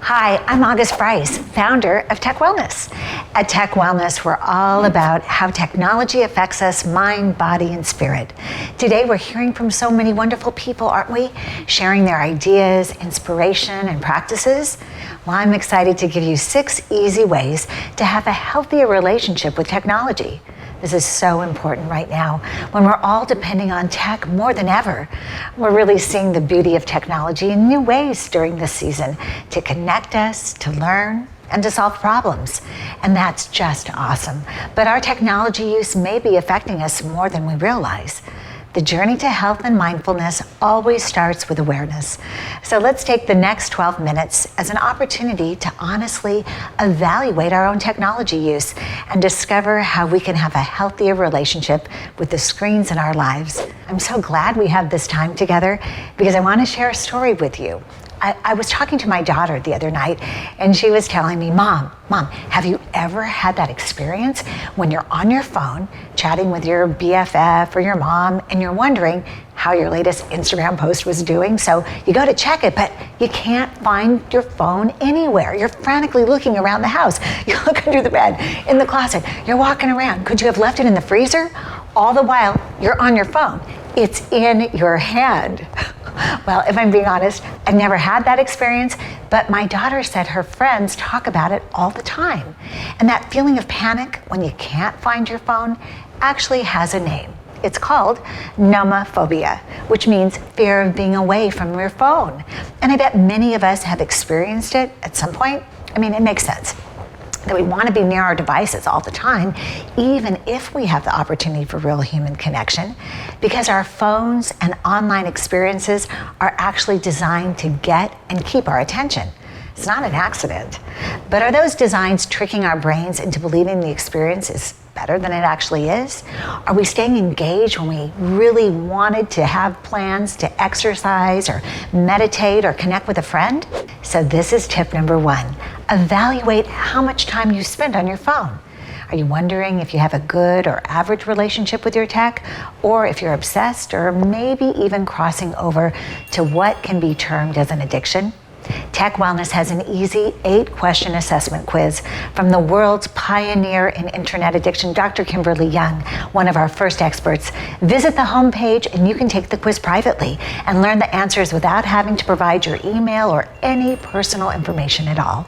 Hi, I'm August Bryce, founder of Tech Wellness. At Tech Wellness, we're all about how technology affects us, mind, body, and spirit. Today, we're hearing from so many wonderful people, aren't we? Sharing their ideas, inspiration, and practices. Well, I'm excited to give you 6 easy ways to have a healthier relationship with technology. This is so important right now when we're all depending on tech more than ever. We're really seeing the beauty of technology in new ways during this season to connect us, to learn, and to solve problems. And that's just awesome. But our technology use may be affecting us more than we realize. The journey to health and mindfulness always starts with awareness. So let's take the next 12 minutes as an opportunity to honestly evaluate our own technology use and discover how we can have a healthier relationship with the screens in our lives. I'm so glad we have this time together because I want to share a story with you. I was talking to my daughter the other night and she was telling me, Mom, have you ever had that experience when you're on your phone chatting with your BFF or your mom and you're wondering how your latest Instagram post was doing? So you go to check it, but you can't find your phone anywhere. You're frantically looking around the house. You look under the bed, in the closet, you're walking around. Could you have left it in the freezer? All the while, you're on your phone. It's in your hand. Well, if I'm being honest, I've never had that experience, but my daughter said her friends talk about it all the time. And that feeling of panic when you can't find your phone actually has a name. It's called nomophobia, which means fear of being away from your phone. And I bet many of us have experienced it at some point. I mean, it makes sense that we want to be near our devices all the time, even if we have the opportunity for real human connection, because our phones and online experiences are actually designed to get and keep our attention. It's not an accident. But are those designs tricking our brains into believing the experience is better than it actually is? Are we staying engaged when we really wanted to have plans to exercise or meditate or connect with a friend? So this is tip number 1. Evaluate how much time you spend on your phone. Are you wondering if you have a good or average relationship with your tech, or if you're obsessed or maybe even crossing over to what can be termed as an addiction? Tech Wellness has an easy 8-question assessment quiz from the world's pioneer in internet addiction, Dr. Kimberly Young, one of our first experts. Visit the homepage and you can take the quiz privately and learn the answers without having to provide your email or any personal information at all.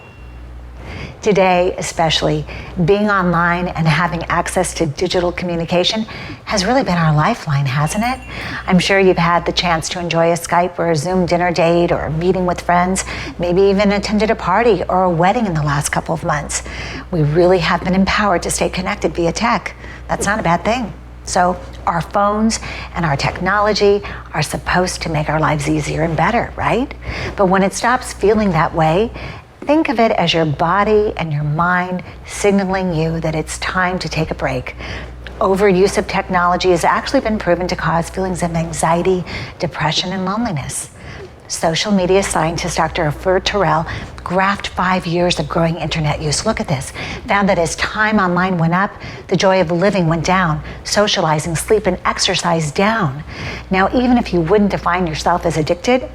Today, especially, being online and having access to digital communication has really been our lifeline, hasn't it? I'm sure you've had the chance to enjoy a Skype or a Zoom dinner date or a meeting with friends, maybe even attended a party or a wedding in the last couple of months. We really have been empowered to stay connected via tech. That's not a bad thing. So our phones and our technology are supposed to make our lives easier and better, right? But when it stops feeling that way, think of it as your body and your mind signaling you that it's time to take a break. Overuse of technology has actually been proven to cause feelings of anxiety, depression, and loneliness. Social media scientist Dr. Afur Terrell graphed 5 years of growing internet use. Look at this. Found that as time online went up, the joy of living went down, socializing, sleep, and exercise down. Now, even if you wouldn't define yourself as addicted,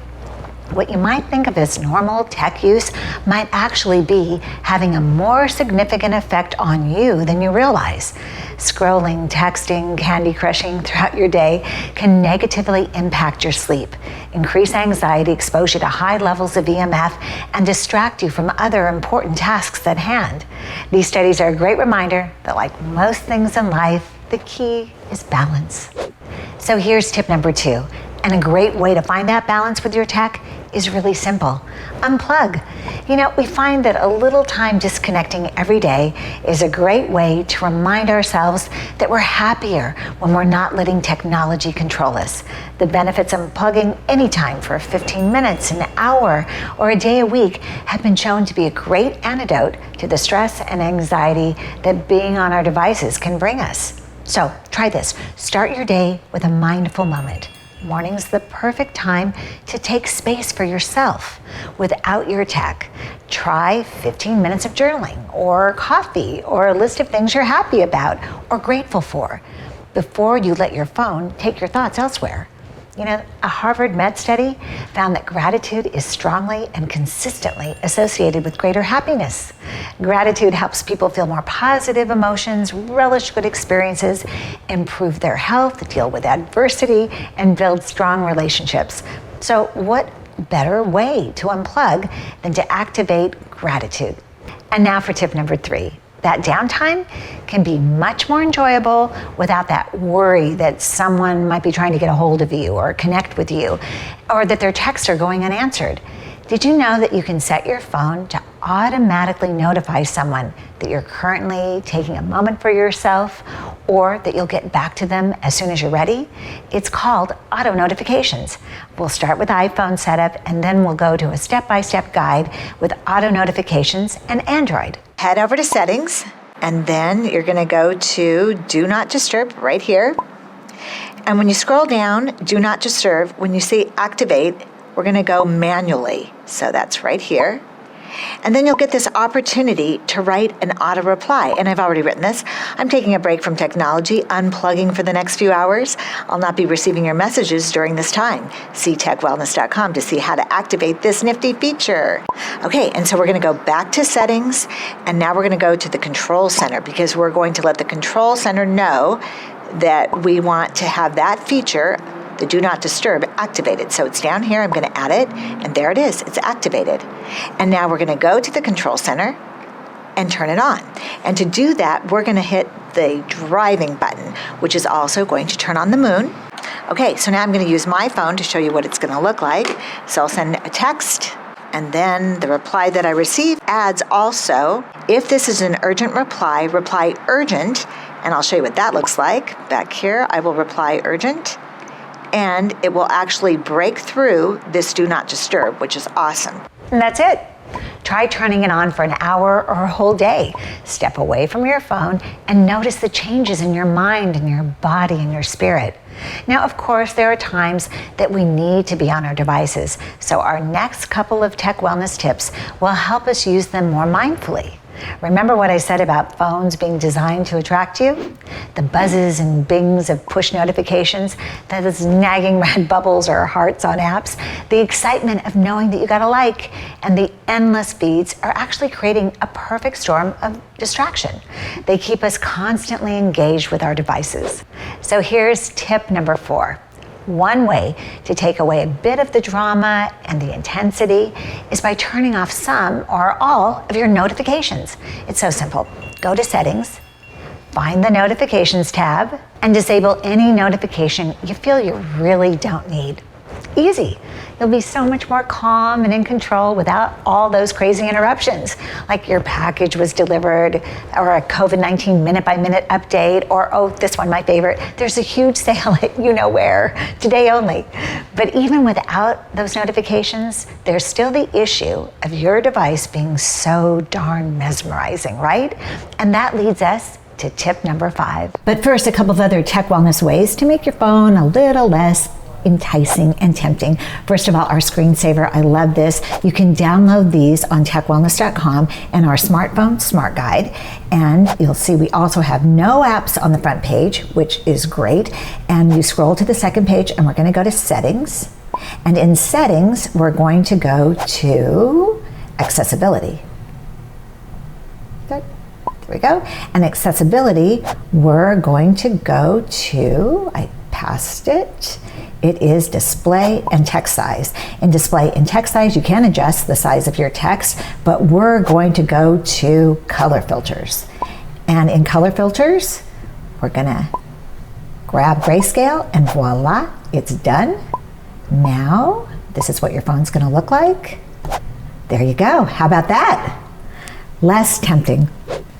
what you might think of as normal tech use might actually be having a more significant effect on you than you realize. Scrolling, texting, candy crushing throughout your day can negatively impact your sleep, increase anxiety, expose you to high levels of EMF, and distract you from other important tasks at hand. These studies are a great reminder that, like most things in life, the key is balance. So here's tip number 2. And a great way to find that balance with your tech is really simple. Unplug. You know, we find that a little time disconnecting every day is a great way to remind ourselves that we're happier when we're not letting technology control us. The benefits of unplugging anytime for 15 minutes, an hour, or a day a week have been shown to be a great antidote to the stress and anxiety that being on our devices can bring us. So try this. Start your day with a mindful moment. Morning's the perfect time to take space for yourself without your tech. Try 15 minutes of journaling or coffee or a list of things you're happy about or grateful for before you let your phone take your thoughts elsewhere. You know, a Harvard Med study found that gratitude is strongly and consistently associated with greater happiness. Gratitude helps people feel more positive emotions, relish good experiences, improve their health, deal with adversity, and build strong relationships. So what better way to unplug than to activate gratitude? And now for tip number 3. That downtime can be much more enjoyable without that worry that someone might be trying to get a hold of you or connect with you, or that their texts are going unanswered. Did you know that you can set your phone to automatically notify someone that you're currently taking a moment for yourself, or that you'll get back to them as soon as you're ready? It's called auto notifications. We'll start with iPhone setup, and then we'll go to a step-by-step guide with auto notifications and Android. Head over to settings, and then you're gonna go to Do Not Disturb right here. And when you scroll down, Do Not Disturb, when you see activate, we're gonna go manually. So that's right here. And then you'll get this opportunity to write an auto reply. And I've already written this. I'm taking a break from technology, unplugging for the next few hours. I'll not be receiving your messages during this time. See techwellness.com to see how to activate this nifty feature. Okay, and so we're gonna go back to settings, and now we're gonna go to the control center, because we're going to let the control center know that we want to have that feature, the Do Not Disturb, activated. So it's down here, I'm gonna add it, and there it is, it's activated. And now we're gonna go to the control center and turn it on. And to do that, we're gonna hit the driving button, which is also going to turn on the moon. Okay, so now I'm gonna use my phone to show you what it's gonna look like. So I'll send a text, and then the reply that I receive adds also, if this is an urgent reply, reply urgent, and I'll show you what that looks like. Back here, I will reply urgent, and it will actually break through this Do Not Disturb, which is awesome. And that's it. Try turning it on for an hour or a whole day. Step away from your phone and notice the changes in your mind and your body and your spirit. Now, of course, there are times that we need to be on our devices, so our next couple of tech wellness tips will help us use them more mindfully. Remember what I said about phones being designed to attract you? The buzzes and bings of push notifications, those nagging red bubbles or hearts on apps, the excitement of knowing that you got a like, and the endless feeds are actually creating a perfect storm of distraction. They keep us constantly engaged with our devices. So here's tip number 4. One way to take away a bit of the drama and the intensity is by turning off some or all of your notifications. It's so simple. Go to settings, find the notifications tab, and disable any notification you feel you really don't need. Easy. You'll be so much more calm and in control without all those crazy interruptions, like your package was delivered, or a COVID-19 minute-by-minute update, or, oh, this one, my favorite, there's a huge sale at you-know-where, today only. But even without those notifications, there's still the issue of your device being so darn mesmerizing, right? And that leads us to tip number 5. But first, a couple of other tech wellness ways to make your phone a little less enticing and tempting. First of all, our screensaver. I love this. You can download these on techwellness.com and our smartphone smart guide. And you'll see we also have no apps on the front page, which is great. And you scroll to the second page, and we're going to go to settings. And in settings, we're going to go to accessibility. Good. There we go. And accessibility, we're going to go to, I passed it. It is display and text size. In display and text size, you can adjust the size of your text, but we're going to go to color filters. And in color filters, we're gonna grab grayscale, and voila, it's done. Now, this is what your phone's gonna look like. There you go. How about that? Less tempting.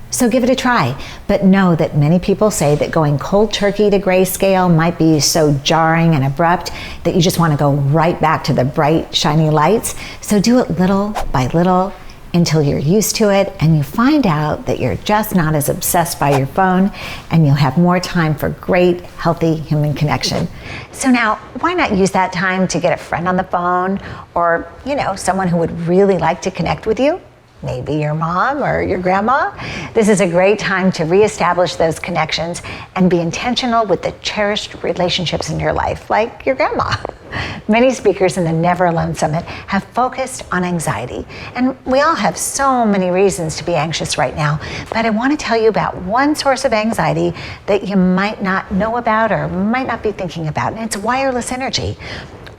So give it a try, but know that many people say that going cold turkey to grayscale might be so jarring and abrupt that you just want to go right back to the bright, shiny lights. So do it little by little until you're used to it and you find out that you're just not as obsessed by your phone, and you'll have more time for great, healthy human connection. So now, why not use that time to get a friend on the phone, or, someone who would really like to connect with you? maybe your mom or your grandma. This is a great time to reestablish those connections and be intentional with the cherished relationships in your life, like your grandma. Many speakers in the Never Alone Summit have focused on anxiety, and we all have so many reasons to be anxious right now, but I want to tell you about one source of anxiety that you might not know about or might not be thinking about, and it's wireless energy.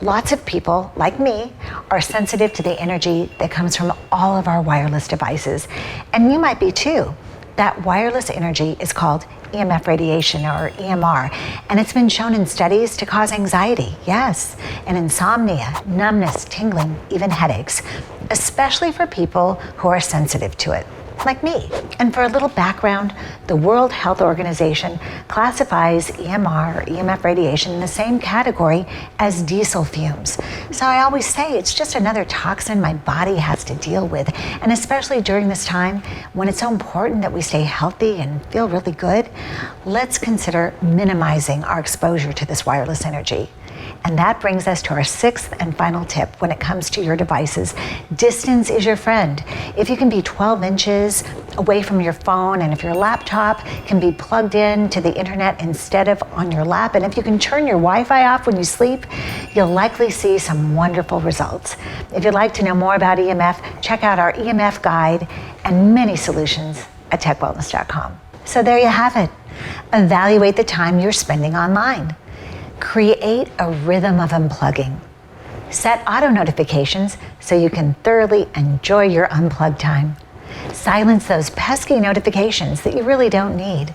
Lots of people, like me, are sensitive to the energy that comes from all of our wireless devices. And you might be too. That wireless energy is called EMF radiation, or EMR, and it's been shown in studies to cause anxiety, yes, and insomnia, numbness, tingling, even headaches, especially for people who are sensitive to it, like me. And for a little background, the World Health Organization classifies EMR, or EMF radiation, in the same category as diesel fumes. So I always say it's just another toxin my body has to deal with. And especially during this time when it's so important that we stay healthy and feel really good, let's consider minimizing our exposure to this wireless energy. And that brings us to our sixth and final tip when it comes to your devices. Distance is your friend. If you can be 12 inches away from your phone, and if your laptop can be plugged in to the internet instead of on your lap, and if you can turn your Wi-Fi off when you sleep, you'll likely see some wonderful results. If you'd like to know more about EMF, check out our EMF guide and many solutions at techwellness.com. So there you have it. Evaluate the time you're spending online. Create a rhythm of unplugging. Set auto notifications so you can thoroughly enjoy your unplug time. Silence those pesky notifications that you really don't need.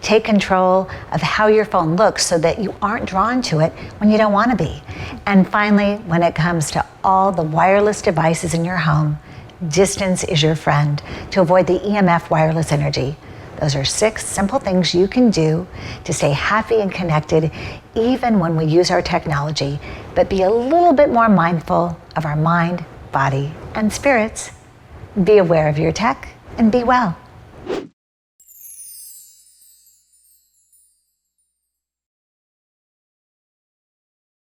Take control of how your phone looks so that you aren't drawn to it when you don't want to be. And finally, when it comes to all the wireless devices in your home, distance is your friend to avoid the EMF wireless energy. Those are 6 simple things you can do to stay happy and connected even when we use our technology, but be a little bit more mindful of our mind, body, and spirits. Be aware of your tech and be well.